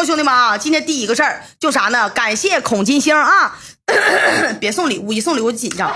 兄弟们啊，今天第一个事儿就啥呢？感谢孔金星啊，别送礼物，一送礼物就紧张。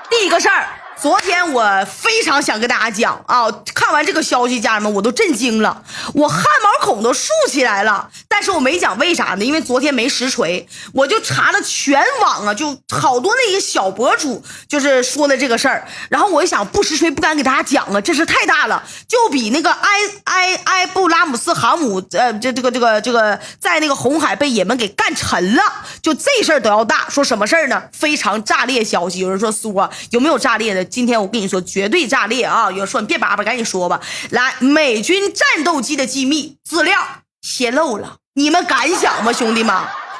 第一个事儿，昨天我非常想跟大家讲啊，看完这个消息，家人们我都震惊了，我汗毛孔都竖起来了。但是我没讲为啥呢？因为昨天没实锤，我就查了全网啊，就好多那些小博主就是说的这个事儿。然后我一想，不实锤不敢给大家讲啊，这事太大了，就比那个埃布拉姆斯航母这个在那个红海被也门给干沉了，就这事儿都要大。说什么事儿呢？非常炸裂消息。有人说苏啊，有没有炸裂的？今天我跟你说，绝对炸裂啊！有人说你别叭叭，赶紧说吧。来，美军战斗机的机密资料泄露了，你们敢想吗，兄弟们？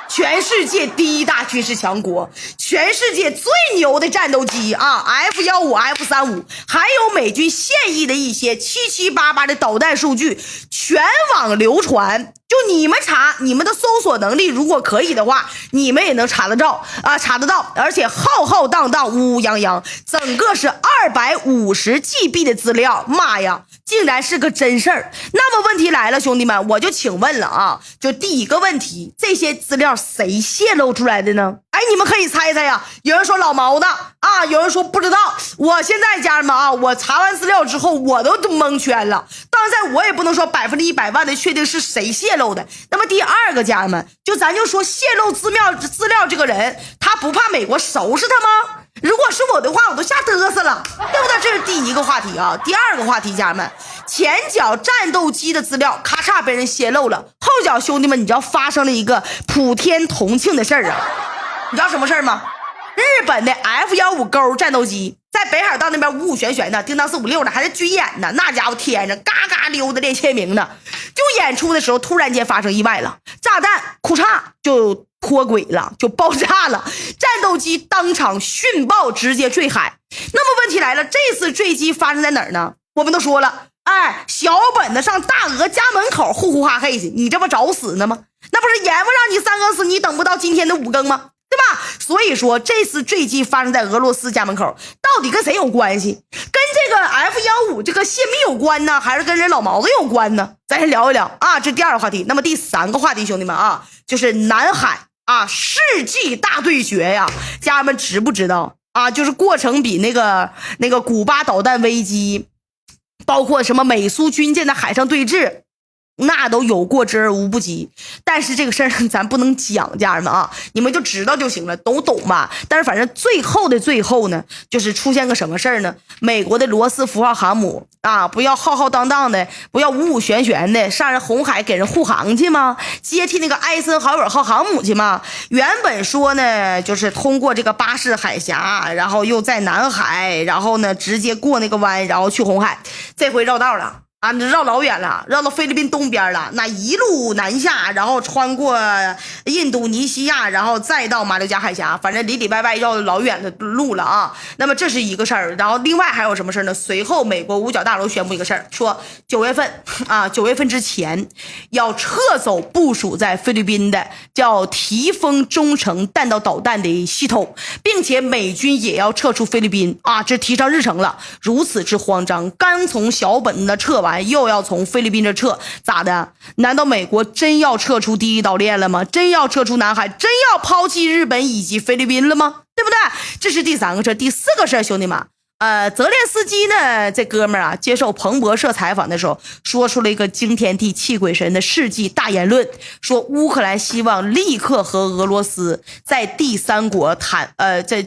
全世界第一大军事强国，全世界最牛的战斗机啊 ，F-15、F-35，还有美军现役的一些788的导弹数据，全网流传。就你们查，你们的搜索能力如果可以的话，你们也能查得到啊，查得到，而且浩浩荡荡、乌乌泱泱，整个是250 GB 的资料，妈呀！竟然是个真事儿。那么问题来了，兄弟们，我就请问了啊，就第一个问题，这些资料谁泄露出来的呢？哎，你们可以猜猜呀。有人说老毛的啊，有人说不知道。我现在家人们啊，我查完资料之后，我都蒙圈了。当然，我也不能说100%的确定是谁泄露的。那么第二个家人们，咱就说泄露资料这个人，他不怕美国收拾他吗？如果是我的话，我都吓嘚瑟了，对不对？这是第一个话题啊。第二个话题，家人们，前脚战斗机的资料咔嚓被人泄露了，后脚兄弟们，你知道发生了一个普天同庆的事儿啊？你知道什么事儿吗？日本的 F-15勾战斗机在北海道那边五五旋旋的，叮当456的，还在军演呢。那家伙天上嘎嘎溜的练签名呢。就演出的时候，突然间发生意外了，炸弹库嚓就脱轨了，就爆炸了，战斗机当场殉爆，直接坠海。那么问题来了，这次坠机发生在哪儿呢？我们都说了，哎，小本子上大鹅家门口呼呼哈嘿去，你这不找死呢吗？那不是阎王让你3更死，你等不到今天的5更吗？对吧？所以说这次坠机发生在俄罗斯家门口，到底跟谁有关系？跟这个 F-15这个泄密有关呢，还是跟人老毛子有关呢？咱先聊一聊啊，这第二个话题。那么第三个话题，兄弟们啊，就是南海啊世纪大对决呀，家人们知不知道啊？就是过程比那个古巴导弹危机，包括什么美苏军舰在海上对峙，那都有过之而无不及。但是这个事儿咱不能讲，家人们啊，你们就知道就行了，都懂吧？但是反正最后的最后呢，就是出现个什么事儿呢？美国的罗斯福号航母啊，不要浩浩荡荡的，不要五五旋旋的上人红海给人护航去吗？接替那个艾森豪威尔号航母去吗？原本说呢，就是通过这个巴士海峡，然后又在南海，然后呢直接过那个湾，然后去红海。这回绕道了啊，绕老远了，绕到菲律宾东边了，那一路南下，然后穿过印度尼西亚，然后再到马六甲海峡，反正里里外外绕老远的路了啊。那么这是一个事儿，然后另外还有什么事儿呢？随后美国五角大楼宣布一个事儿，说9月份之前要撤走部署在菲律宾的叫提丰中程弹道导弹的系统，并且美军也要撤出菲律宾啊，这提上日程了。如此之慌张，刚从小本子撤完，又要从菲律宾这撤，咋的？难道美国真要撤出第一岛链了吗？真要撤出南海，真要抛弃日本以及菲律宾了吗？对不对？这是第三个事。第四个事，兄弟们，泽连斯基呢，这哥们儿啊，接受彭博社采访的时候，说出了一个惊天地泣鬼神的世纪大言论，说乌克兰希望立刻和俄罗斯在第三国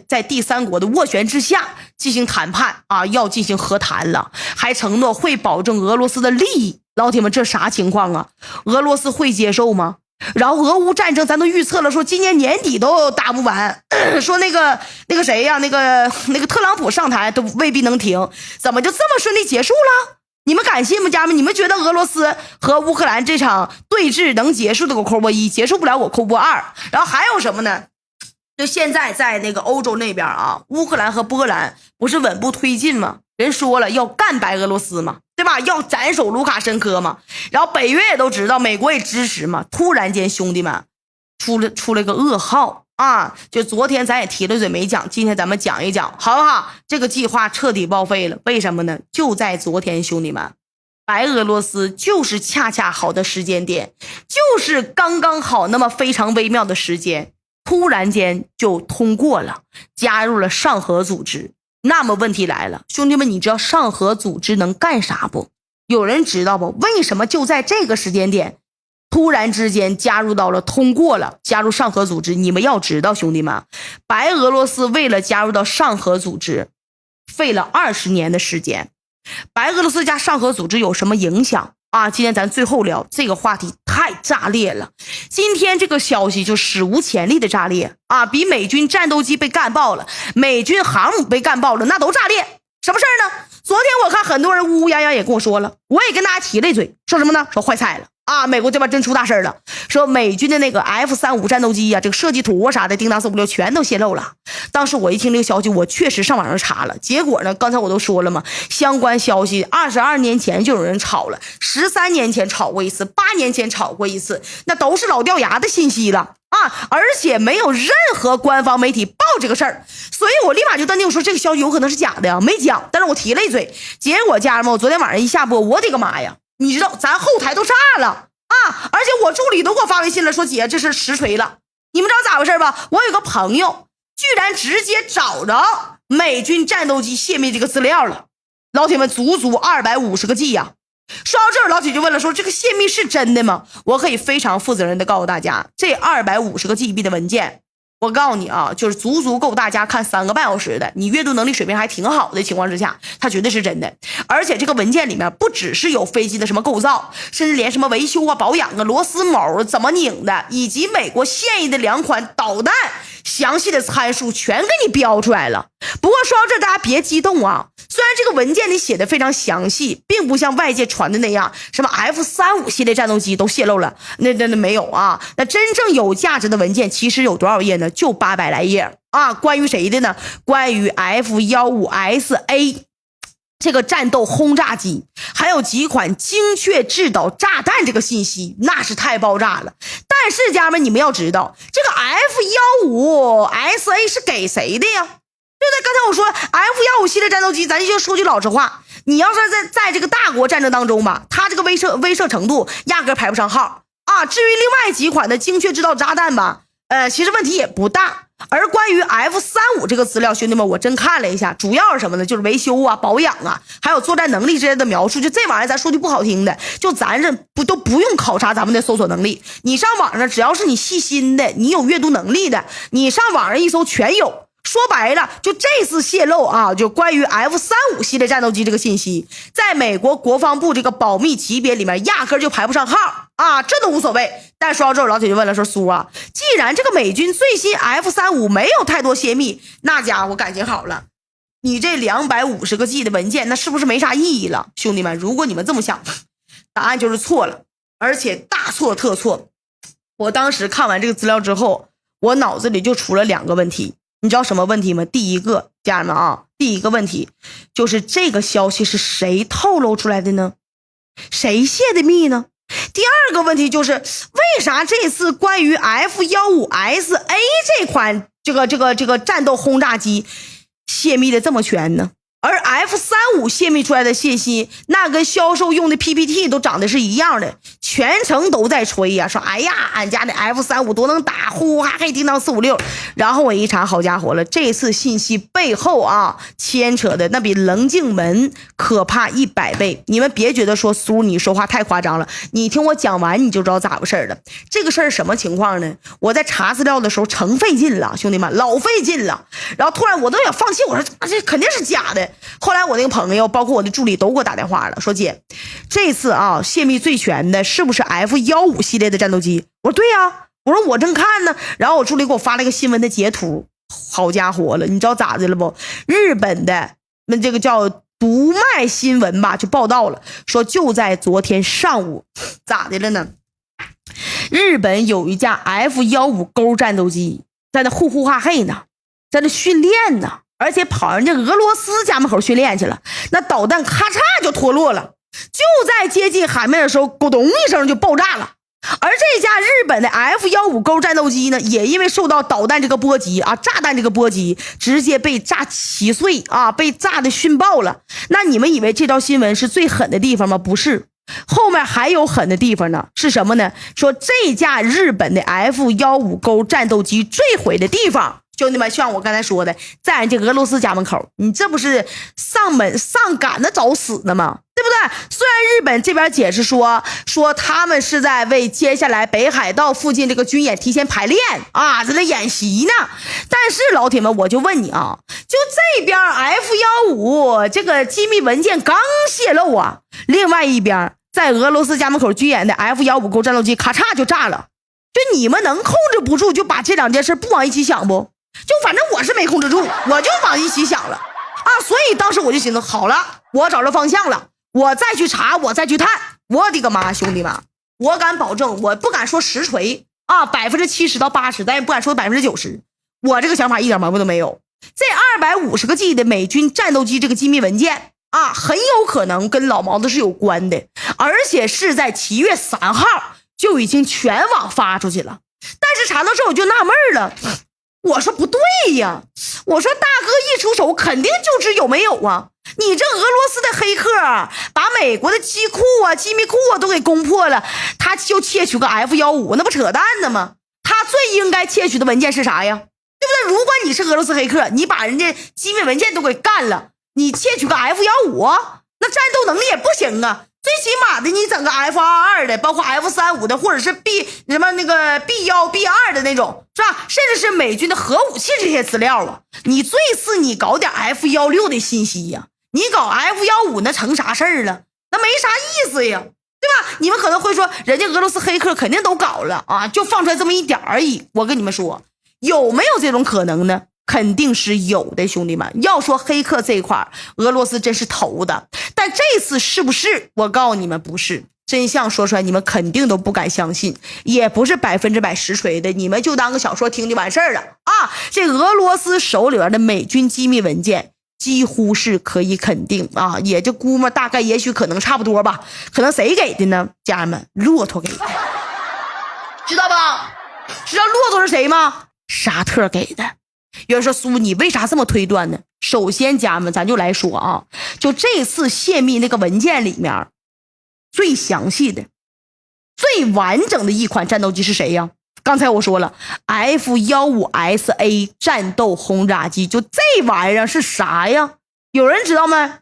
在第三国的斡旋之下进行谈判啊，要进行和谈了，还承诺会保证俄罗斯的利益。老铁们，这啥情况啊？俄罗斯会接受吗？然后俄乌战争咱都预测了，说今年年底都打不完，说那个谁呀，那个特朗普上台都未必能停，怎么就这么顺利结束了？你们敢信吗，家人们？你们觉得俄罗斯和乌克兰这场对峙能结束的，我扣波1，结束不了我扣波2。然后还有什么呢？就现在在那个欧洲那边啊，乌克兰和波兰不是稳步推进吗？人说了要干白俄罗斯嘛，对吧？要斩首卢卡申科嘛。然后北约也都知道，美国也支持嘛。突然间，兄弟们出了个噩耗啊！就昨天咱也提了嘴没讲，今天咱们讲一讲，好不好？这个计划彻底报废了。为什么呢？就在昨天，兄弟们，白俄罗斯就是恰恰好的时间点，就是刚刚好那么非常微妙的时间，突然间就通过了，加入了上合组织。那么问题来了，兄弟们，你知道上合组织能干啥不？有人知道不？为什么就在这个时间点突然之间加入到了通过了加入上合组织？你们要知道，兄弟们，白俄罗斯为了加入到上合组织费了20年的时间。白俄罗斯加上合组织有什么影响啊？今天咱最后聊这个话题，太炸裂了。今天这个消息就史无前例的炸裂啊，比美军战斗机被干爆了，美军航母被干爆了，那都炸裂。什么事儿呢？昨天我看很多人乌乌泱泱也跟我说了，我也跟大家提了一嘴，说什么呢？说坏菜了啊！美国这边真出大事了，说美军的那个 F-35战斗机呀，这个设计图啊啥的，叮当456全都泄露了。当时我一听这个消息，我确实上网上查了，结果呢，刚才我都说了嘛，相关消息22年前就有人炒了，13年前炒过一次，8年前炒过一次，那都是老掉牙的信息了啊！而且没有任何官方媒体报这个事儿，所以我立马就断定说这个消息有可能是假的呀，没讲，但是我提了一嘴。结果家人们，我昨天晚上一下播，我的个妈呀！你知道咱后台都炸了啊！而且我助理都给我发微信了，说姐这是实锤了。你们知道咋回事吧？我有个朋友居然直接找着美军战斗机泄密这个资料了，老铁们足足250个 G 呀！说到这儿，老铁就问了，说这个泄密是真的吗？我可以非常负责任的告诉大家，这250个 GB 的文件，我告诉你啊，就是足足够大家看3个半小时的。你阅读能力水平还挺好的情况之下，它绝对是真的。而且这个文件里面不只是有飞机的什么构造，甚至连什么维修啊、保养啊、螺丝锚怎么拧的，以及美国现役的2款导弹详细的参数全给你标出来了。不过说到这，大家别激动啊，虽然这个文件里写的非常详细，并不像外界传的那样，什么 F-35系列战斗机都泄露了，那没有啊。那真正有价值的文件其实有多少页呢？就800来页啊。关于谁的呢？关于 F-15SA 这个战斗轰炸机，还有几款精确制导炸弹，这个信息那是太爆炸了。但是家人们，你们要知道，这个 F-15SA 是给谁的呀？对不对？刚才我说 F-15系列战斗机，咱就说句老实话，你要是在这个大国战争当中吧，它这个威慑程度压根排不上号啊。至于另外几款的精确制导炸弹吧，其实问题也不大。而关于 F-35这个资料，兄弟们，我真看了一下，主要是什么呢？就是维修啊、保养啊，还有作战能力之类的描述。就这玩意儿，咱说句不好听的，就咱这都不用考察咱们的搜索能力，你上网上只要是你细心的，你有阅读能力的，你上网上一搜全有。说白了，就这次泄露啊，就关于 F-35系列战斗机这个信息，在美国国防部这个保密级别里面压根就排不上号啊，这都无所谓。但说到这儿，老铁就问了，说苏啊，既然这个美军最新 F-35没有太多泄密，那家伙感情好了，你这250个 G 的文件，那是不是没啥意义了？兄弟们，如果你们这么想，答案就是错了，而且大错特错。我当时看完这个资料之后，我脑子里就出了2个问题。你知道什么问题吗？第一个，家人们啊，第一个问题就是这个消息是谁透露出来的呢？谁泄的密呢？第二个问题就是为啥这次关于 F-15SA 这款这个战斗轰炸机泄密的这么全呢？而 F-35泄密出来的信息，那跟销售用的 PPT 都长得是一样的，全程都在吹呀，说哎呀，俺家的 F-35多能打，呼呼哈嘿叮当456。然后我一查，好家伙了，这次信息背后啊，牵扯的那比棱镜门可怕100倍。你们别觉得说苏你说话太夸张了，你听我讲完你就知道咋回事了。这个事儿什么情况呢？我在查资料的时候成费劲了，兄弟们，老费劲了。然后突然我都想放弃，我说这肯定是假的。后来我那个朋友包括我的助理都给我打电话了，说姐，这次啊泄密最全的是不是 F-15系列的战斗机？我说对呀，我说我正看呢。然后我助理给我发了一个新闻的截图，好家伙了，你知道咋的了不？日本的那这个叫读卖新闻吧，就报道了，说就在昨天上午，咋的了呢？日本有一架 F-15勾战斗机在那呼呼哈嘿呢，在那训练呢。而且跑人家俄罗斯家门口训练去了，那导弹咔嚓就脱落了，就在接近海面的时候，咕咚一声就爆炸了而这架日本的 F-15勾战斗机呢，也因为受到导弹这个波及啊，炸弹这个波及，直接被炸稀碎啊，被炸的熏爆了。那你们以为这条新闻是最狠的地方吗？不是，后面还有狠的地方呢。是什么呢？说这架日本的 F-15勾战斗机坠毁的地方，兄弟们，像我刚才说的，在俺这俄罗斯家门口，你这不是上赶着找死呢吗？对不对？虽然日本这边解释说他们是在为接下来北海道附近这个军演提前排练啊，在那演习呢，但是老铁们，我就问你啊，就这边 F-15这个机密文件刚泄露啊，另外一边在俄罗斯家门口军演的 F-15勾战斗机咔嚓就炸了，就你们能控制不住就把这两件事不往一起想不？就反正我是没控制住，我就往一起想了啊，所以当时我就寻思，好了，我找着方向了，我再去查，我再去探。我的个妈，兄弟们，我敢保证，我不敢说实锤啊，70%到80%，但也不敢说90%。我这个想法一点毛病都没有。这250个 G 的美军战斗机这个机密文件啊，很有可能跟老毛子是有关的，而且是在7月3号就已经全网发出去了。但是查到这我就纳闷了。我说不对呀，我说大哥一出手肯定就知有没有啊，你这俄罗斯的黑客把美国的机库啊机密库啊都给攻破了，他就窃取个 F-15，那不扯淡呢吗？他最应该窃取的文件是啥呀？对不对？如果你是俄罗斯黑客，你把人家机密文件都给干了，你窃取个 F-15，那战斗能力也不行啊，最起码的你整个 F-22的，包括 F-35的，或者是 B1、B2的那种，是吧？甚至是美军的核武器这些资料啊，你最次你搞点 F-16的信息呀，你搞 F-15那成啥事儿了？那没啥意思呀，对吧？你们可能会说，人家俄罗斯黑客肯定都搞了啊，就放出来这么一点而已。我跟你们说，有没有这种可能呢？肯定是有的，兄弟们。要说黑客这一块，俄罗斯真是头的，但这次是不是？我告诉你们，不是。真相说出来，你们肯定都不敢相信，也不是100%实锤的，你们就当个小说听就完事儿了啊！这俄罗斯手里边的美军机密文件，几乎是可以肯定啊，也就估摸大概，也许可能差不多吧。可能谁给的呢？家人们，骆驼给的，知道吧？知道骆驼是谁吗？沙特给的。有人说苏，你为啥这么推断呢？首先家人们，咱就来说啊，就这次泄密那个文件里面最详细的最完整的一款战斗机是谁呀？刚才我说了 F-15SA 战斗轰炸机，就这玩意儿是啥呀？有人知道吗？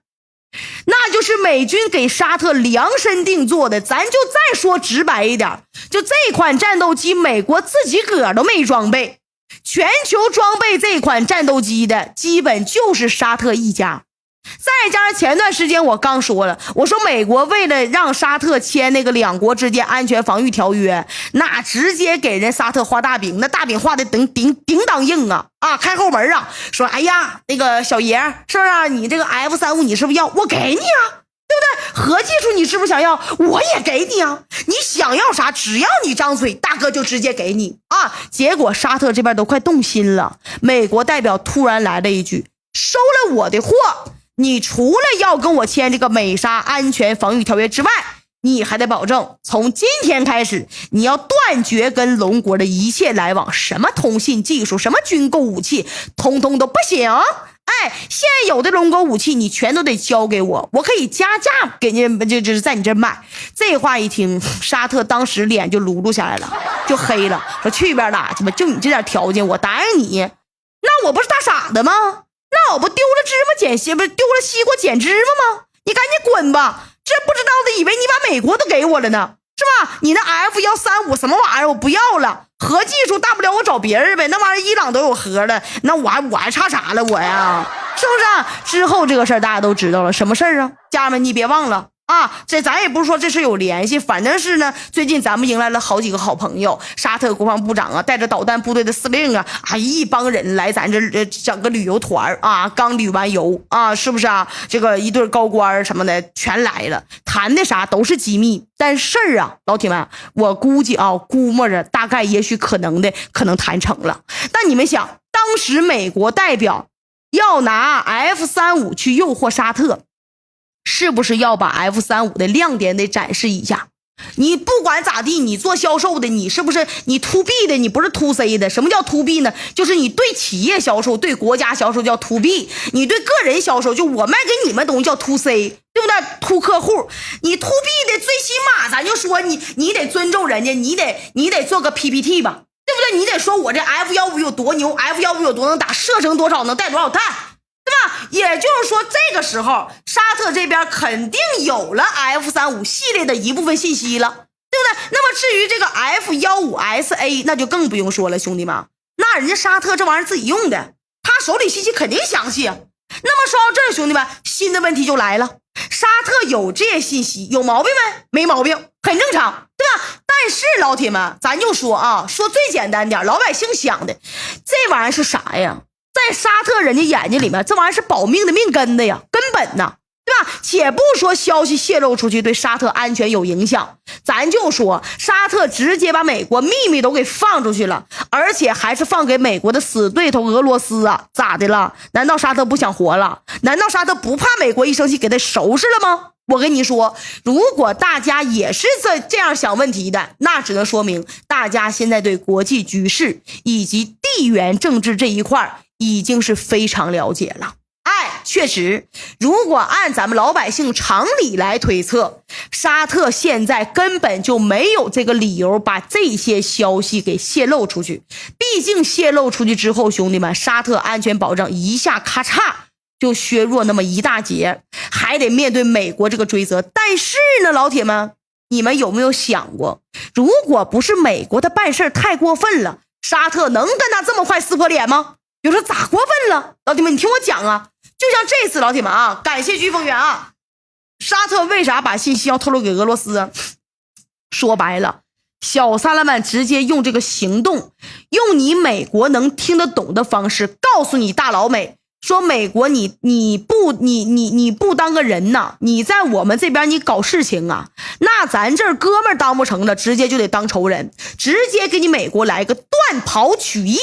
那就是美军给沙特量身定做的。咱就再说直白一点，就这款战斗机美国自己个儿都没装备，全球装备这款战斗机的基本就是沙特一家。再加上前段时间我刚说了，我说美国为了让沙特签那个两国之间安全防御条约，那直接给人沙特画大饼，那大饼画的顶当硬啊！开后门啊，说哎呀，那个小爷是不是你这个 F-35你是不是要？我给你啊，对不对？核技术你是不是想要？我也给你啊！你想要啥，只要你张嘴，大哥就直接给你啊！结果沙特这边都快动心了，美国代表突然来了一句：收了我的货，你除了要跟我签这个美沙安全防御条约之外，你还得保证从今天开始，你要断绝跟龙国的一切来往，什么通信技术，什么军购武器，通通都不行。现有的龙国武器你全都得交给我，我可以加价给你，就是在你这买。这话一听，沙特当时脸就噜下来了，就黑了，说去边拉去吧，就你这点条件我答应你，那我不是大傻子吗？那我不丢了芝麻捡西，不是丢了西瓜捡芝麻吗？你赶紧滚吧！这不知道的以为你把美国都给我了呢，是吧？你那 F-135什么玩意儿我不要了，核技术大不了我找别人呗，那玩意儿伊朗都有核了，那我还差啥了我呀？是不是？之后这个事儿大家都知道了，什么事儿啊？家人们你别忘了啊，这咱也不是说这是有联系，反正是呢，最近咱们迎来了好几个好朋友，沙特国防部长啊，带着导弹部队的司令啊，一帮人来咱这整个旅游团啊，刚旅完游啊，是不是啊？这个一对高官什么的全来了，谈的啥都是机密，但事儿啊，老铁们，我估计啊，估摸着大概也许可能谈成了。但你们想，当时美国代表要拿 F-35去诱惑沙特，是不是要把 F-35的亮点得展示一下？你不管咋地，你做销售的，你是不是你 to B 的，你不是 to C 的？什么叫 to B 呢？就是你对企业销售，对国家销售叫 to B， 你对个人销售，就我卖给你们东西叫 to C， 对不对 ？to 客户，你 to B 的最起码咱就说你得尊重人家，你得做个 PPT 吧，对不对？你得说我这 F15有多牛 ，F15有多能打，射程多少能带多少弹。对吧？也就是说，这个时候沙特这边肯定有了 F35系列的一部分信息了，对不对？那么至于这个 F15SA， 那就更不用说了，兄弟们，那人家沙特这玩意儿自己用的，他手里信息肯定详细。那么说到这儿，兄弟们，新的问题就来了，沙特有这些信息有毛病没？没毛病，很正常，对吧？但是老铁们，咱就说啊，说最简单点，老百姓想的这玩意儿是啥呀？在沙特人家眼睛里面，这玩意儿是保命的命根的呀，根本呐，对吧？且不说消息泄露出去对沙特安全有影响，咱就说沙特直接把美国秘密都给放出去了，而且还是放给美国的死对头俄罗斯啊，咋的了？难道沙特不想活了？难道沙特不怕美国一生气给他收拾了吗？我跟你说，如果大家也是这样想问题的，那只能说明大家现在对国际局势以及地缘政治这一块已经是非常了解了。确实，如果按咱们老百姓常理来推测，沙特现在根本就没有这个理由把这些消息给泄露出去。毕竟泄露出去之后，兄弟们，沙特安全保障一下咔嚓就削弱那么一大截，还得面对美国这个追责。但是呢，老铁们，你们有没有想过，如果不是美国他办事太过分了，沙特能跟他这么快撕破脸吗？有说咋过分了？老铁们，你听我讲啊，就像这次老铁们啊，感谢飓风源啊，沙特为啥把信息要透露给俄罗斯啊？说白了，小萨拉曼直接用这个行动，用你美国能听得懂的方式告诉你大老美，说美国你不当个人呐，你在我们这边你搞事情啊，那咱这儿哥们儿当不成了，直接就得当仇人，直接给你美国来个断袍取义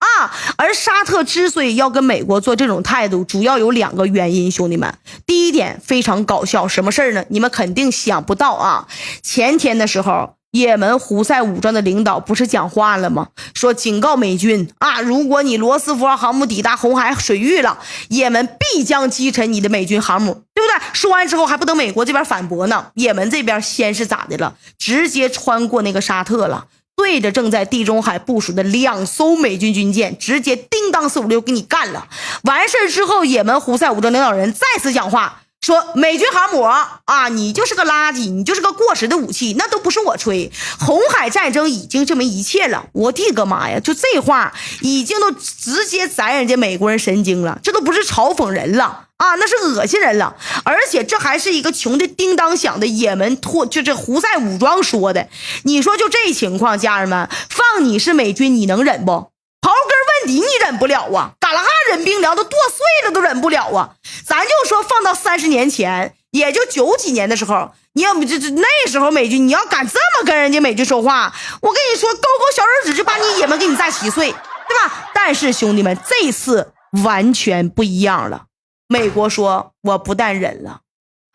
啊！而沙特之所以要跟美国做这种态度，主要有两个原因，兄弟们。第一点非常搞笑，什么事儿呢？你们肯定想不到啊！前天的时候，也门胡塞武装的领导不是讲话了吗？说警告美军啊，如果你罗斯福号航母抵达红海水域了，也门必将击沉你的美军航母，对不对？说完之后还不等美国这边反驳呢，也门这边先是咋的了？直接穿过那个沙特了，对着正在地中海部署的2艘美军军舰，直接叮当456给你干了。完事之后，也门胡塞武装领导人再次讲话，说美军航母啊，你就是个垃圾，你就是个过时的武器，那都不是我吹。红海战争已经证明一切了。我的个妈呀，就这话已经都直接宰人家美国人神经了，这都不是嘲讽人了啊，那是恶心人了。而且这还是一个穷的叮当响的也门就这胡塞武装说的。你说就这情况，家人们，放你是美军，你能忍不？刨根问底，你忍不了啊！嘎拉哈忍冰凉都剁碎了都忍不了啊！咱就说放到30年前，也就90几年的时候，你要不那时候美军，你要敢这么跟人家美军说话，我跟你说，勾勾小手指就把你也门给你再稀碎，对吧？但是兄弟们，这次完全不一样了。美国说，我不但忍了，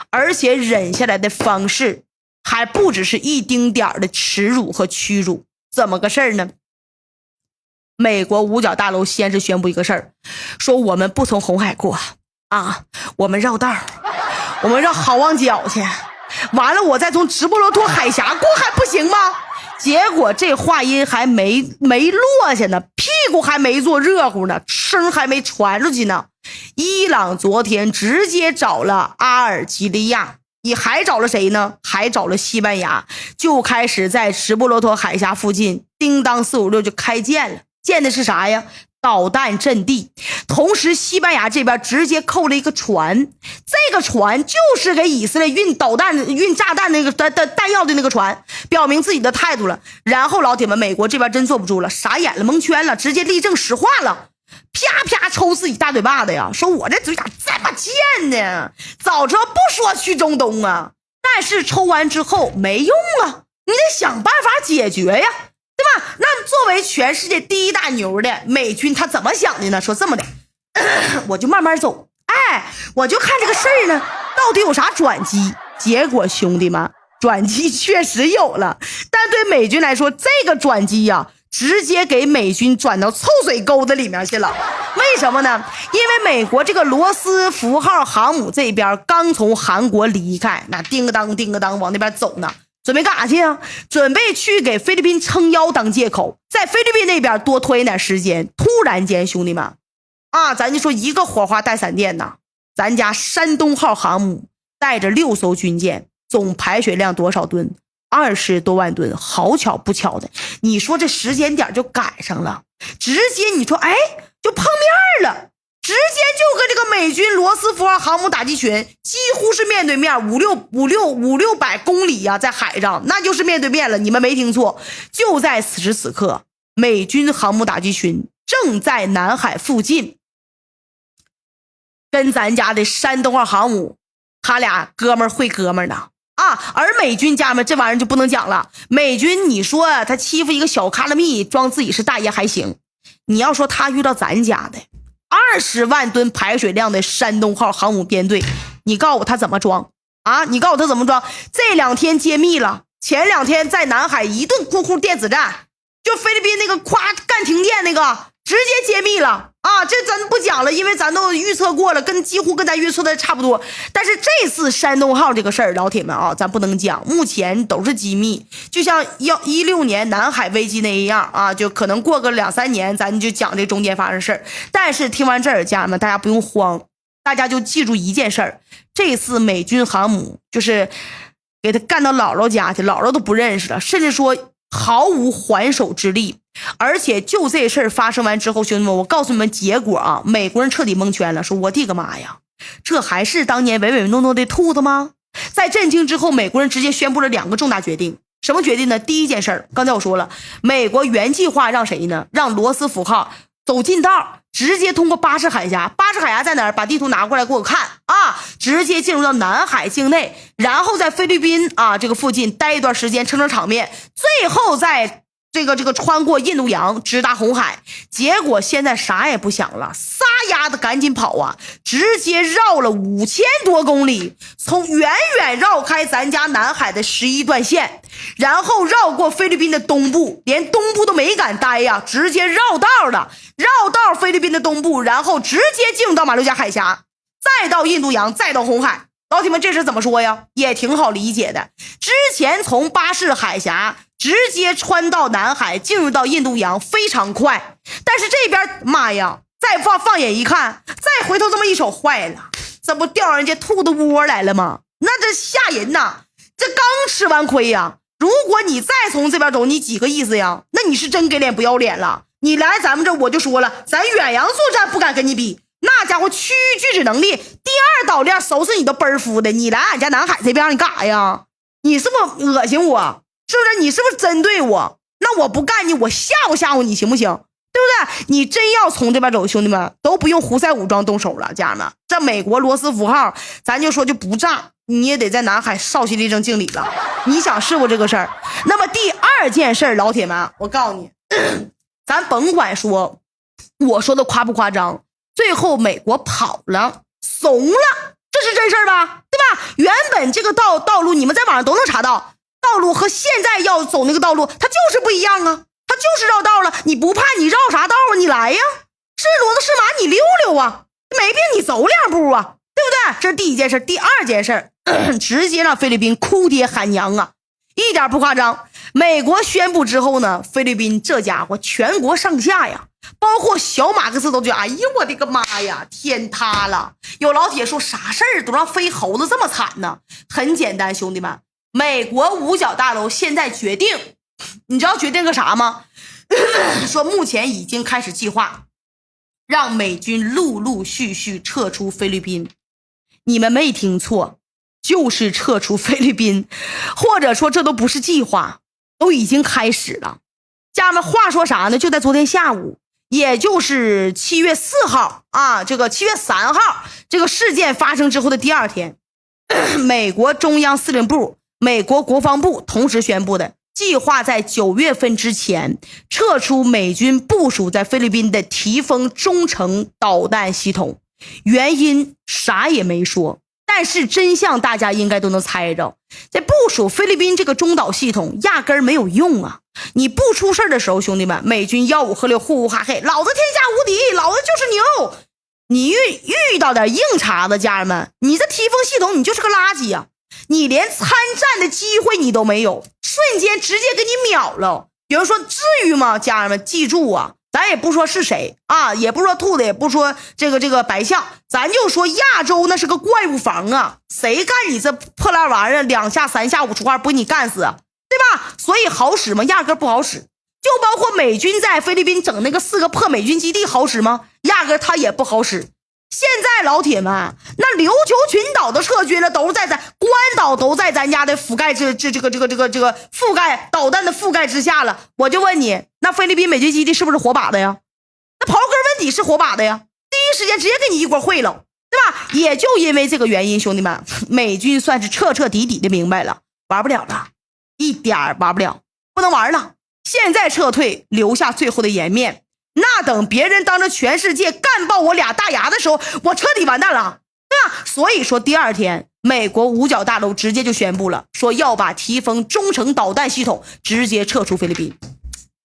而且忍下来的方式还不只是一丁点儿的耻辱和屈辱。怎么个事儿呢？美国五角大楼先是宣布一个事儿，说我们不从红海过啊，我们绕道，我们绕好望角去，完了我再从直布罗陀海峡过还不行吗？结果这话音还没落下呢，屁股还没坐热乎呢，声还没传出去呢，伊朗昨天直接找了阿尔及利亚，你还找了谁呢？还找了西班牙，就开始在直布罗陀海峡附近叮当456就开建了。建的是啥呀？导弹阵地。同时西班牙这边直接扣了一个船，这个船就是给以色列运导弹运炸弹那个弹药的那个船，表明自己的态度了。然后老铁们，美国这边真坐不住了，傻眼了，蒙圈了，直接立正实话了，啪啪抽自己大嘴巴子呀，说我这嘴咋这么贱呢？早知道不说去中东啊。但是抽完之后没用啊，你得想办法解决呀，对吧？那作为全世界第一大牛的美军，他怎么想的呢？说这么的，我就慢慢走，我就看这个事儿呢到底有啥转机。结果兄弟们，转机确实有了，但对美军来说，这个转机呀，直接给美军转到臭水沟子里面去了。为什么呢？因为美国这个罗斯福号航母这边刚从韩国离开，那叮个当叮个当往那边走呢，准备干啥去啊？准备去给菲律宾撑腰当借口，在菲律宾那边多拖延点时间。突然间，兄弟们啊，咱就说一个火花带闪电呐，咱家山东号航母带着6艘军舰，总排水量多少吨？20多万吨。好巧不巧的，你说这时间点就赶上了，直接你说就碰面了，直接就跟这个美军罗斯福号航母打击群几乎是面对面，五六百公里呀，在海上，那就是面对面了。你们没听错，就在此时此刻，美军航母打击群正在南海附近跟咱家的山东号航母，他俩哥们儿会哥们儿呢啊！而美军家们这玩意儿就不能讲了，美军你说他欺负一个小卡拉密装自己是大爷还行，你要说他遇到咱家的20万吨排水量的山东号航母编队，你告诉我他怎么装啊？你告诉我他怎么装？这2天揭秘了，前2天在南海一顿库库电子战，就菲律宾那个夸干停电那个直接揭秘了啊！这咱不讲了，因为咱都预测过了，几乎跟咱预测的差不多。但是这次山东号这个事儿，老铁们啊，咱不能讲，目前都是机密，就像16年南海危机那样啊，就可能过个2、3年，咱就讲这中间发生事儿。但是听完这儿，家人们大家不用慌，大家就记住一件事儿：这次美军航母就是给他干到姥姥家去，姥姥都不认识了，甚至说毫无还手之力。而且就这事儿发生完之后，兄弟们，我告诉你们结果啊，美国人彻底蒙圈了，说我的个妈呀，这还是当年唯唯诺诺的兔子吗？在震惊之后，美国人直接宣布了2个重大决定。什么决定呢？第一件事儿，刚才我说了，美国原计划让谁呢？让罗斯福号走近道，直接通过巴士海峡。巴士海峡在哪儿？把地图拿过来给我看啊！直接进入到南海境内，然后在菲律宾啊这个附近待一段时间，撑撑场面，最后再这个穿过印度洋直达红海。结果现在啥也不想了，撒丫子赶紧跑啊，直接绕了5000多公里，从远远绕开咱家南海的11段线，然后绕过菲律宾的东部，连东部都没敢待呀，直接绕道了，绕道菲律宾的东部，然后直接进入到马六甲海峡，再到印度洋，再到红海。老铁们，这是怎么说呀？也挺好理解的。之前从巴士海峡直接穿到南海，进入到印度洋，非常快。但是这边，妈呀，再放眼一看，再回头这么一瞅，坏了，这不掉人家兔子窝来了吗？那这吓人呐！这刚吃完亏呀！如果你再从这边走，你几个意思呀？那你是真给脸不要脸了。你来咱们这，我就说了，咱远洋作战不敢跟你比。那家伙区域拒止能力，第2岛链收拾你都倍儿服的。你来俺家南海这边，你干啥呀？你是不是恶心我？是不是？你是不是针对我？那我不干你，我吓唬吓唬你，行不行？对不对？你真要从这边走，兄弟们都不用胡塞武装动手了，家人们。这美国罗斯福号，咱就说就不炸，你也得在南海稍息立正敬礼了。你想是不这个事儿？那么第2件事，老铁们，我告诉你，咱甭管说我说的夸不夸张。最后美国跑了，怂了，这是真事儿吧？对吧？原本这个道路你们在网上都能查到，道路和现在要走那个道路它就是不一样啊，它就是绕道了。你不怕你绕啥道啊？你来呀，是骡子是马你溜溜啊，没病你走2步啊，对不对？这是第1件事。第2件事，直接让菲律宾哭爹喊娘啊，一点不夸张。美国宣布之后呢，菲律宾这家伙全国上下呀，包括小马克思都觉得，哎呀我的个妈呀，天塌了。有老铁说啥事儿都让飞猴子这么惨呢？很简单，兄弟们，美国五角大楼现在决定，你知道决定个啥吗？说目前已经开始计划让美军陆陆续续撤出菲律宾。你们没听错，就是撤出菲律宾，或者说这都不是计划，都已经开始了。家人们，话说啥呢？就在昨天下午，也就是7月4号啊，这个7月3号这个事件发生之后的第2天，美国中央司令部、美国国防部同时宣布的，计划在9月份之前撤出美军部署在菲律宾的提风中程导弹系统。原因啥也没说，但是真相大家应该都能猜着，这部署菲律宾这个中导系统压根儿没有用啊！你不出事的时候，兄弟们，美军吆五喝六，呼呼哈嘿，老子天下无敌，老子就是牛。你遇到点硬茬子，家人们，你这提风系统你就是个垃圾啊！你连参战的机会你都没有，瞬间直接给你秒了。有人说至于吗？家人们记住啊，咱也不说是谁啊，也不说兔子，也不说这个白象，咱就说亚洲那是个怪物房啊！谁干你这破烂玩意儿，2下3下5除2不给你干死啊，对吧？所以好使吗？压根不好使。就包括美军在菲律宾整那个4个破美军基地好使吗？压根它也不好使。现在老铁们，那琉球群岛的撤军了，都是在咱关岛都在咱家的覆盖这个覆盖导弹的覆盖之下了。我就问你，那菲律宾美军基地是不是火把的呀？那刨根问底是火把的呀，第一时间直接给你一锅烩了，对吧？也就因为这个原因，兄弟们，美军算是彻彻底底的明白了，玩不了了，一点玩不了，不能玩了。现在撤退，留下最后的颜面。那等别人当着全世界干爆我俩大牙的时候，我彻底完蛋了，对吧？所以说第二天，美国五角大楼直接就宣布了，说要把提丰中程导弹系统直接撤出菲律宾。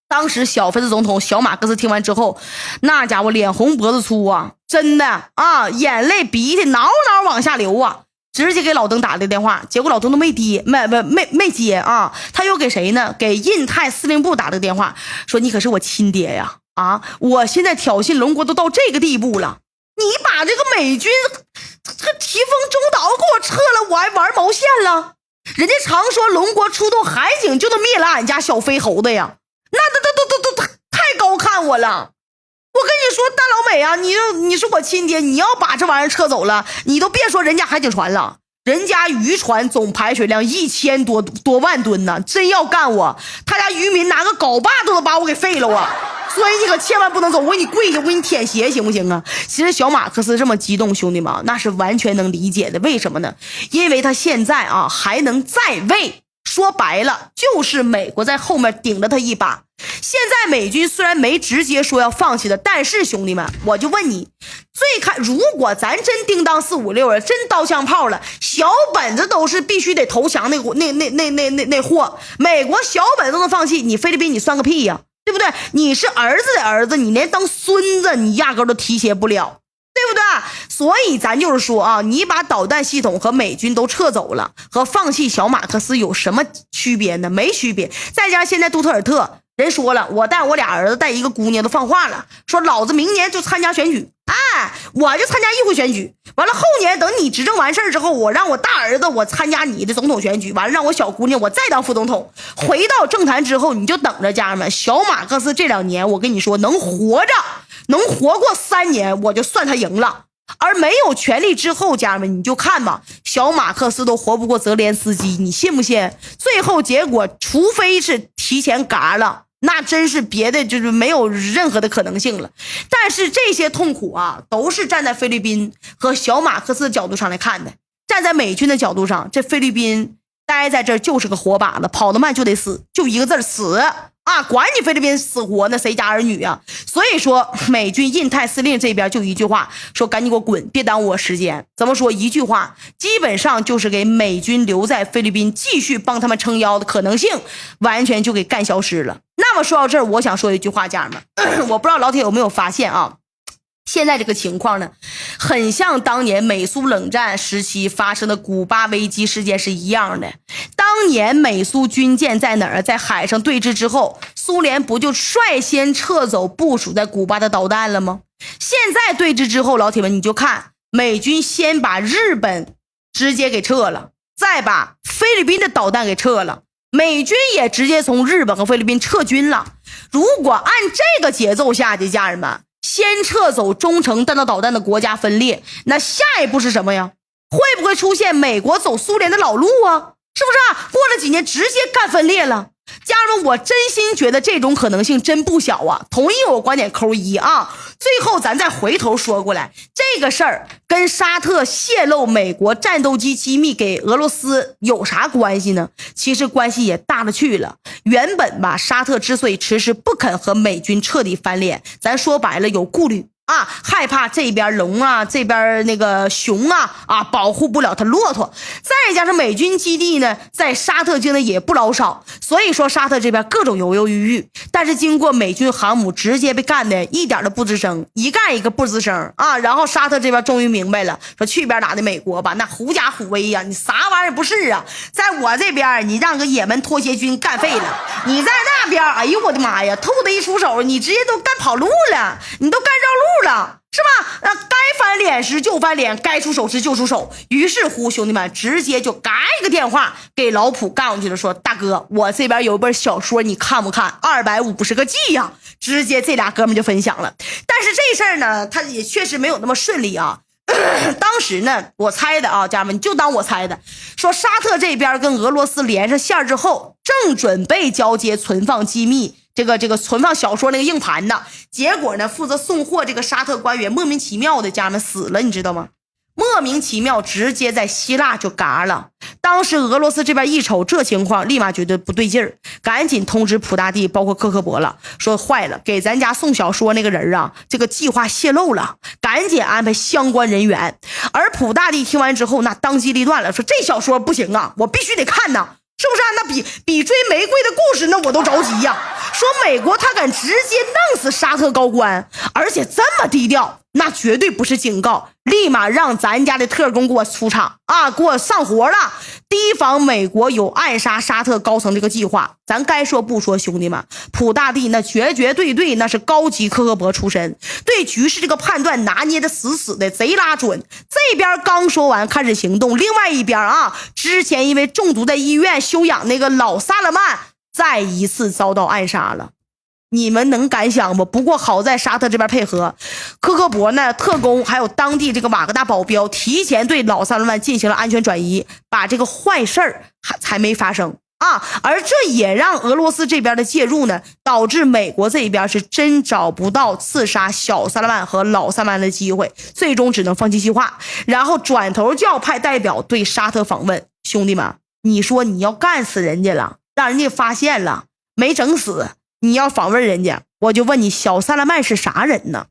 当时小菲斯总统小马克思听完之后，那家伙脸红脖子粗啊，真的啊，眼泪鼻涕挠往下流啊，直接给老登打了电话，结果老登都没接啊，他又给谁呢？给印太司令部打了个电话，说你可是我亲爹呀，啊，我现在挑衅龙国都到这个地步了，你把这个美军这个提丰中岛给我撤了，我还玩毛线了？人家常说龙国出动海警就能灭了俺家小飞猴子呀，那都太高看我了。我跟你说，大老美啊，你是我亲爹，你要把这玩意儿撤走了，你都别说人家海警船了，人家渔船总排水量1000多万吨呢，真要干我，他家渔民拿个镐把都能把我给废了啊！所以你可千万不能走，我给你跪下，我给你舔鞋，行不行啊？其实小马克思这么激动，兄弟们，那是完全能理解的。为什么呢？因为他现在啊还能在位，说白了就是美国在后面顶着他一把。现在美军虽然没直接说要放弃的，但是兄弟们，我就问你，如果咱真叮当456了，真刀枪炮了，小本子都是必须得投降那货，美国小本子都能放弃，你菲律宾你算个屁呀，对不对？你是儿子的儿子，你连当孙子你压根都提携不了，对不对？所以咱就是说啊，你把导弹系统和美军都撤走了，和放弃小马克思有什么区别呢？没区别。再加上现在杜特尔特人说了，我带我俩儿子带一个姑娘都放话了，说老子明年就参加选举，我就参加议会选举，完了后年等你执政完事儿之后，我让我大儿子我参加你的总统选举，完了让我小姑娘我再当副总统。回到政坛之后，你就等着，家人们，小马克思这2年我跟你说能活过3年，我就算他赢了。而没有权力之后，家人们你就看吧，小马克思都活不过泽连斯基，你信不信？最后结果除非是提前嘎了，那真是别的就是没有任何的可能性了。但是这些痛苦啊，都是站在菲律宾和小马克思的角度上来看的。站在美军的角度上，这菲律宾待在这儿就是个活靶子，跑得慢就得死，就一个字死啊！管你菲律宾死活呢，谁家儿女啊？所以说美军印太司令这边就一句话说，赶紧给我滚，别耽误我时间。怎么说？一句话基本上就是给美军留在菲律宾继续帮他们撑腰的可能性完全就给干消失了。那么说到这儿，我想说一句话，家人们，我不知道老铁有没有发现啊，现在这个情况呢，很像当年美苏冷战时期发生的古巴危机事件是一样的。当年美苏军舰在哪儿？在海上对峙之后，苏联不就率先撤走部署在古巴的导弹了吗？现在对峙之后，老铁们你就看，美军先把日本直接给撤了，再把菲律宾的导弹给撤了，美军也直接从日本和菲律宾撤军了。如果按这个节奏下去，家人们，先撤走中程弹道导弹的国家分裂，那下一步是什么呀？会不会出现美国走苏联的老路啊？是不是过了几年直接干分裂了？家人们，我真心觉得这种可能性真不小啊！同意我观点扣1啊！最后咱再回头说过来，这个事儿跟沙特泄露美国战斗机机密给俄罗斯有啥关系呢？其实关系也大了去了。原本吧，沙特之所以迟迟不肯和美军彻底翻脸，咱说白了有顾虑啊，害怕这边龙啊，这边那个熊啊保护不了他骆驼。再加上美军基地呢在沙特境内也不老少，所以说沙特这边各种犹犹豫豫。但是经过美军航母直接被干的一点都不吱声，一干一个不吱声啊。然后沙特这边终于明白了，说去边打的美国吧，那狐假虎威呀，你啥玩意儿不是啊？在我这边你让个也门拖鞋军干废了，你在那边哎呦我的妈呀，兔子一出手你直接都干跑路了，你都干绕路了是吧？那该翻脸时就翻脸，该出手时就出手。于是乎兄弟们直接就嘎一个电话给老普干过去了，说大哥我这边有一本小说你看不看，250个 G 呀，直接这俩哥们就分享了。但是这事儿呢他也确实没有那么顺利啊。当时呢我猜的啊，家人们就当我猜的，说沙特这边跟俄罗斯连上线之后正准备交接存放机密这个存放小说那个硬盘呢，结果呢负责送货这个沙特官员莫名其妙的家人们死了，你知道吗？莫名其妙直接在希腊就嘎了。当时俄罗斯这边一瞅这情况，立马觉得不对劲儿，赶紧通知普大帝包括科克伯了，说坏了，给咱家送小说那个人啊，这个计划泄露了，赶紧安排相关人员。而普大帝听完之后那当机立断了，说这小说不行啊，我必须得看呐，是不是啊？那比追玫瑰的故事那我都着急呀。说美国他敢直接弄死沙特高官，而且这么低调，那绝对不是警告，立马让咱家的特工给我出场啊，给我上活了，提防美国有暗杀沙特高层这个计划。咱该说不说兄弟们，普大帝那绝对那是高级科克伯出身，对局势这个判断拿捏的死死的，贼拉准。这边刚说完开始行动，另外一边啊，之前因为中毒在医院休养那个老萨勒曼再一次遭到暗杀了。你们能敢想不？不过好在沙特这边配合，科克伯呢特工还有当地这个瓦格纳保镖提前对老萨勒曼进行了安全转移，把这个坏事儿才没发生啊。而这也让俄罗斯这边的介入呢，导致美国这一边是真找不到刺杀小萨勒曼和老萨勒曼的机会，最终只能放弃计划，然后转头就要派代表对沙特访问。兄弟们，你说你要干死人家了，让人家发现了没整死，你要访问人家，我就问你小萨勒曼是啥人呢？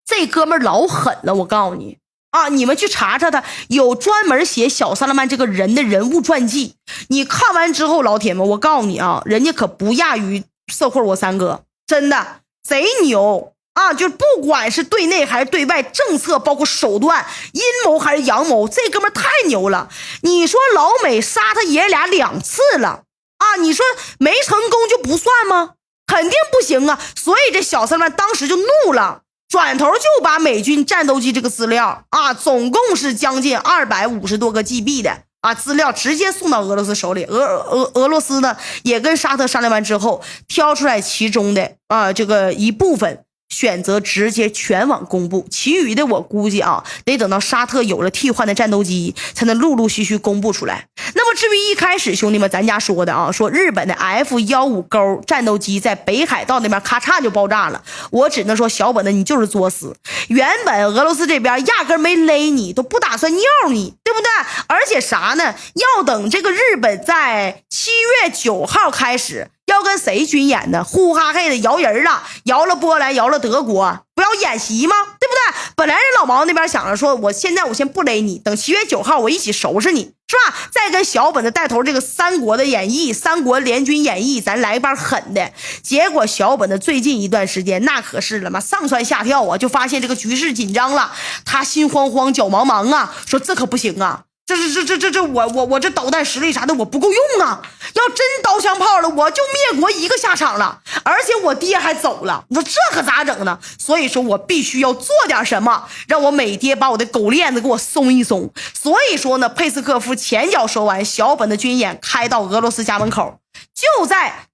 这哥们老狠了，我告诉你啊，你们去查查他，有专门写小萨勒曼这个人的人物传记，你看完之后老铁们，我告诉你啊，人家可不亚于色货我三哥，真的贼牛啊！就不管是对内还是对外政策，包括手段阴谋还是阳谋，这哥们太牛了。你说老美杀他爷俩2次了啊，你说没成功就不算吗？肯定不行啊。所以这小萨勒曼当时就怒了，转头就把美军战斗机这个资料啊，总共是将近250多个 GB 的啊资料直接送到俄罗斯手里。俄罗斯呢也跟沙特商量完之后，挑出来其中的这个一部分，选择直接全网公布，其余的我估计啊，得等到沙特有了替换的战斗机，才能陆陆续续公布出来。那么至于一开始兄弟们咱家说的啊，说日本的 F-15勾战斗机在北海道那边咔嚓就爆炸了，我只能说小本的你就是作死。原本俄罗斯这边压根没勒你，都不打算尿你，对不对？而且啥呢？要等这个日本在7月9号开始要跟谁军演呢？呼哈嘿的摇人了，摇了波兰，摇了德国，不要演习吗？对不对？本来人老毛那边想着说，我现在我先不勒你，等7月9号我一起收拾你，是吧？再跟小本子带头这个三国的演绎，三国联军演绎，咱来一班狠的。结果小本子最近一段时间那可是了嘛，上蹿下跳啊，就发现这个局势紧张了，他心慌慌脚茫茫啊，说这可不行啊。我这导弹实力啥的我不够用啊！要真刀枪炮了，我就灭国一个下场了，而且我爹还走了，你说这可咋整呢？所以说我必须要做点什么，让我美爹把我的狗链子给我松一松。所以说呢，佩斯科夫前脚说完，小本的军演开到俄罗斯家门口，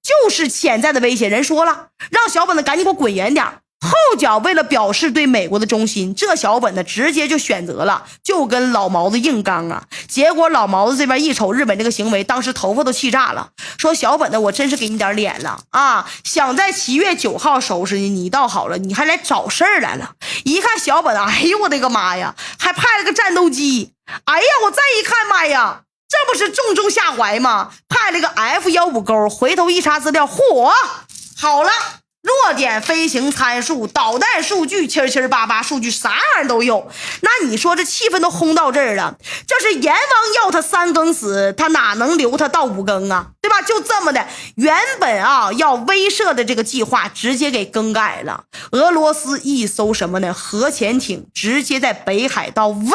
就是潜在的威胁。人说了，让小本的赶紧给我滚远点。后脚为了表示对美国的忠心，这小本呢直接就选择了就跟老毛子硬刚啊。结果老毛子这边一瞅日本这个行为，当时头发都气炸了，说小本呢我真是给你点脸了啊，想在7月9号收拾你，你倒好了，你还来找事儿来了。一看小本，哎呦我的个妈呀，还派了个战斗机，哎呀我再一看，妈呀，这不是正中下怀吗？派了个 F-15勾，回头一查资料，嚯，好了，落点飞行参数、导弹数据、788数据，啥玩意儿都有。那你说这气氛都轰到这儿了，这是阎王要他3更死，他哪能留他到5更啊？对吧？就这么的，原本要威慑的这个计划直接给更改了。俄罗斯一艘什么呢？核潜艇直接在北海道外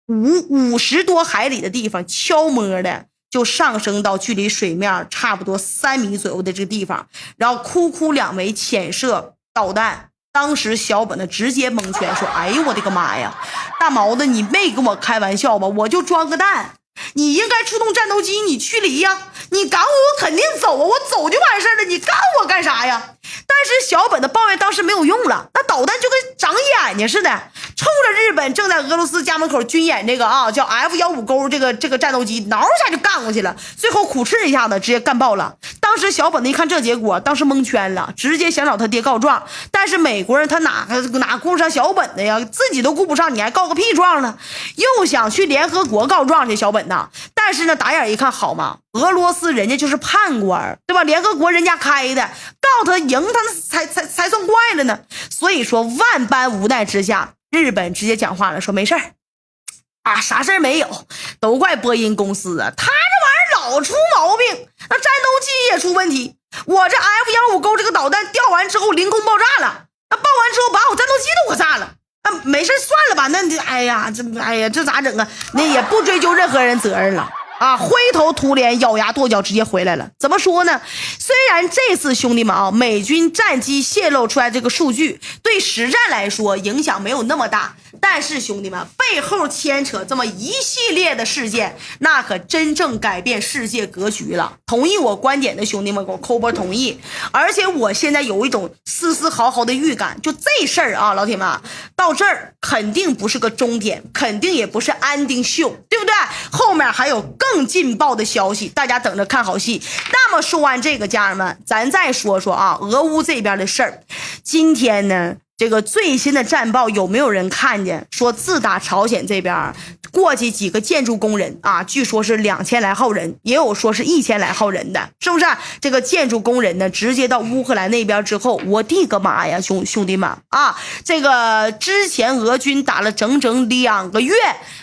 50多海里的地方悄摸的就上升到距离水面差不多3米左右的这个地方，然后2枚潜射导弹。当时小本子直接蒙圈说：“哎呦我的个妈呀，大毛子你没跟我开玩笑吧？我就装个蛋，你应该出动战斗机，你驱离呀！你赶我肯定走啊，我走就完事了，你干我干啥呀？”但是小本的抱怨当时没有用了，那导弹就跟长眼睛似的，冲着日本正在俄罗斯家门口军演这个叫 F-15勾这个战斗机，挠一下就干过去了，最后苦哧一下子直接干爆了。当时小本子一看这结果，当时蒙圈了，直接想找他爹告状，但是美国人他哪顾上小本子呀，自己都顾不上，你还告个屁状呢？又想去联合国告状去小本子，但是呢打眼一看好嘛，俄罗斯人家就是判官，对吧？联合国人家开的，告他赢他才算怪了呢。所以说万般无奈之下，日本直接讲话了，说没事儿啊，啥事儿没有，都怪波音公司啊，他这玩意儿老出毛病，那战斗机也出问题。我这 F-15勾这个导弹掉完之后凌空爆炸了，那爆完之后把我战斗机都给炸了。没事算了吧，那这咋整啊？那也不追究任何人责任了啊！灰头土脸，咬牙跺脚，直接回来了。怎么说呢？虽然这次兄弟们美军战机泄露出来这个数据对实战来说影响没有那么大，但是兄弟们背后牵扯这么一系列的事件，那可真正改变世界格局了。同意我观点的兄弟们给我扣波同意。而且我现在有一种丝丝毫毫的预感，就这事儿老铁们到这儿肯定不是个终点，肯定也不是安定秀，对不对？后面还有更劲爆的消息，大家等着看好戏。那么说完这个，家人们咱再说说俄乌这边的事儿。今天呢这个最新的战报有没有人看见？说自打朝鲜这边过去几个建筑工人据说是2000来号人，也有说是1000来号人的，是不是？这个建筑工人呢，直接到乌克兰那边之后，我的个妈呀，兄弟们这个之前俄军打了整整2个月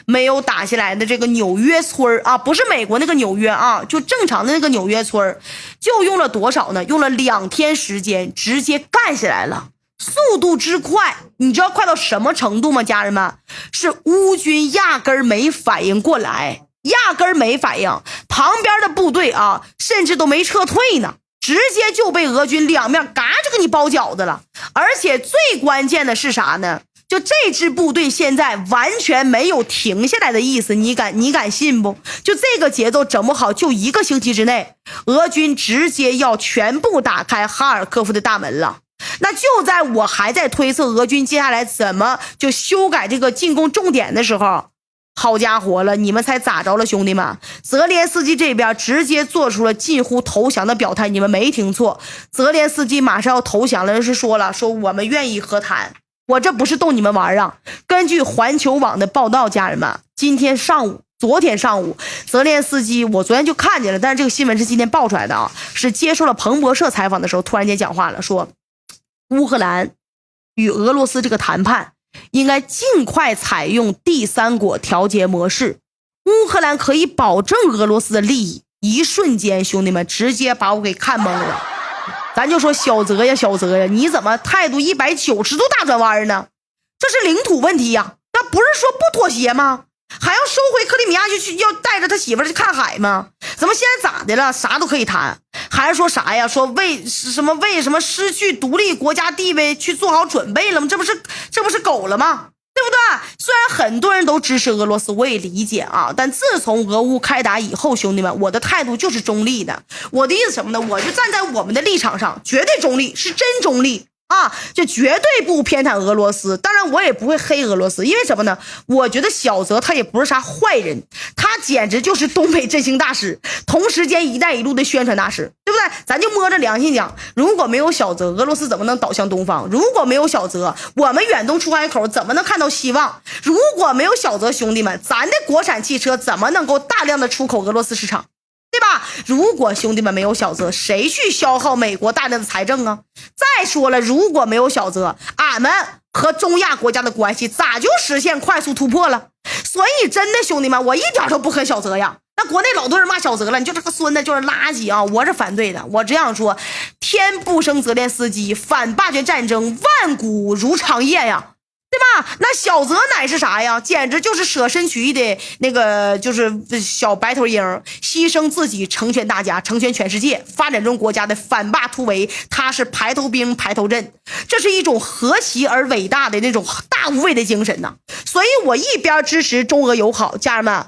没有打下来的这个纽约村不是美国那个纽约就正常的那个纽约村，就用了多少呢？用了2天时间直接干下来了。速度之快，你知道快到什么程度吗？家人们，是乌军压根儿没反应过来，压根儿没反应，旁边的部队甚至都没撤退呢，直接就被俄军两面嘎就给你包饺子了。而且最关键的是啥呢？就这支部队现在完全没有停下来的意思，你敢信不？就这个节奏整不好，就1个星期之内，俄军直接要全部打开哈尔科夫的大门了。那就在我还在推测俄军接下来怎么就修改这个进攻重点的时候，好家伙了，你们猜咋着了，兄弟们？泽连斯基这边直接做出了近乎投降的表态，你们没听错，泽连斯基马上要投降了，是说了，说我们愿意和谈，我这不是逗你们玩根据环球网的报道，家人们，昨天上午，泽连斯基我昨天就看见了，但是这个新闻是今天爆出来的是接受了彭博社采访的时候突然间讲话了，说乌克兰与俄罗斯这个谈判应该尽快采用第三国调节模式，乌克兰可以保证俄罗斯的利益。一瞬间兄弟们直接把我给看懵了，咱就说小泽呀，你怎么态度190度大转弯呢？这是领土问题呀，那不是说不妥协吗？还要收回克里米亚去要带着他媳妇去看海吗？怎么现在咋的了？啥都可以谈，还是说啥呀？说为什么失去独立国家地位去做好准备了吗？这不是狗了吗？对不对？虽然很多人都支持俄罗斯，我也理解但自从俄乌开打以后，兄弟们，我的态度就是中立的。我的意思什么呢？我就站在我们的立场上，绝对中立，是真中立就绝对不偏袒俄罗斯。当然我也不会黑俄罗斯，因为什么呢？我觉得小泽他也不是啥坏人，他简直就是东北振兴大使，同时间一带一路的宣传大使，对不对？咱就摸着良心讲，如果没有小泽，俄罗斯怎么能倒向东方？如果没有小泽，我们远东出海口怎么能看到希望？如果没有小泽，兄弟们，咱的国产汽车怎么能够大量的出口俄罗斯市场？对吧？如果兄弟们没有小泽，谁去消耗美国大量的财政啊？再说了，如果没有小泽，俺们和中亚国家的关系咋就实现快速突破了？所以真的兄弟们，我一点都不恨小泽呀。那国内老多人骂小泽了，你就这个孙子就是垃圾啊！我是反对的，我这样说：天不生泽连斯基，反霸权战争万古如长夜呀。对吧？那小泽乃是啥呀？简直就是舍身取义的那个，就是小白头鹰，牺牲自己成全大家，成全全世界，发展中国家的反霸突围，他是排头兵排头阵，这是一种和谐而伟大的那种大无畏的精神呐。所以我一边支持中俄友好，家人们。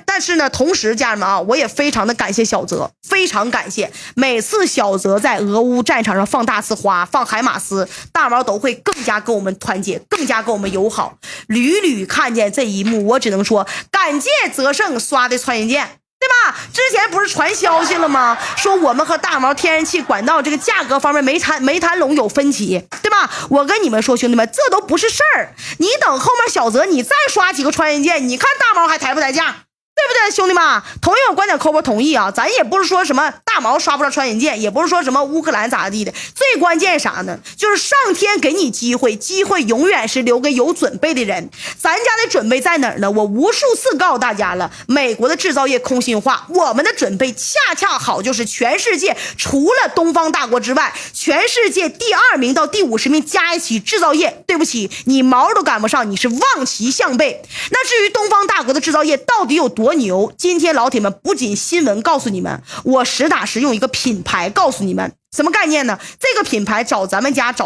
但是呢，同时家人们啊，我也非常的感谢小泽，非常感谢每次小泽在俄乌战场上放大呲花、放海马斯，大毛都会更加跟我们团结，更加跟我们友好。屡屡看见这一幕，我只能说感谢泽胜刷的穿云箭。对吧？之前不是传消息了吗？说我们和大毛天然气管道这个价格方面没谈拢有分歧，对吧？我跟你们说，兄弟们，这都不是事儿。你等后面小泽，你再刷几个穿云箭，你看大毛还抬不抬价？对不对，兄弟们？同意我观点扣波同意啊！咱也不是说什么大毛刷不上穿云箭，也不是说什么乌克兰咋地的。最关键啥呢？就是上天给你机会，机会永远是留给有准备的人。咱家的准备在哪儿呢？我无数次告诉大家了，美国的制造业空心化，我们的准备恰恰好就是全世界除了东方大国之外，全世界第2名到第50名加一起制造业，对不起，你毛都赶不上，你是望其项背。那至于东方大国的制造业到底有多牛，今天老铁们不仅新闻告诉你们，我实打实用一个品牌告诉你们，什么概念呢？这个品牌找咱们家找